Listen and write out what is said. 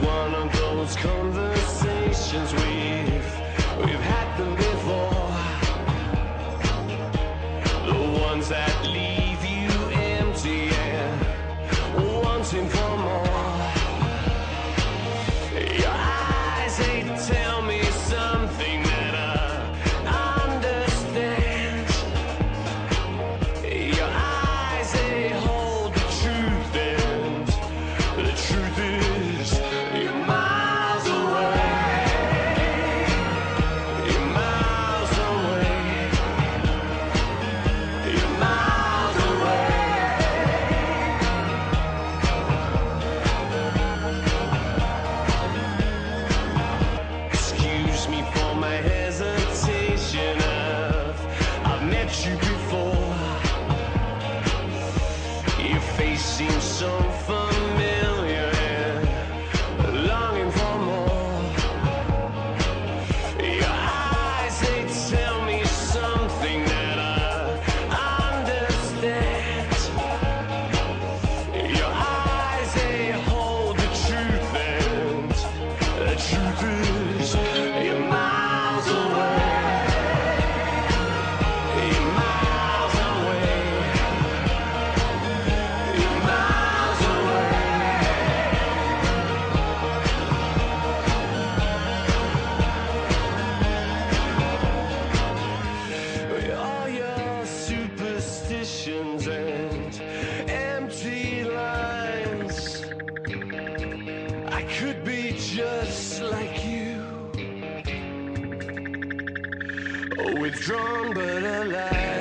one of those conversations we've had them before. The ones that leave you empty and wanting for more. Your eyes, they tell me something that I understand. Your eyes, they hold the truth, and the truth is you're miles away. You're miles away. You're miles away. Excuse me for my hesitation. I've met you before. Your face seems so familiar and longing for more. Your eyes, they tell me something that I understand. Your eyes, they hold the truth, and the truth is you're miles away. You're miles away. You're miles away. All your superstitions and empty lines. I could be just like you, withdrawn but alive.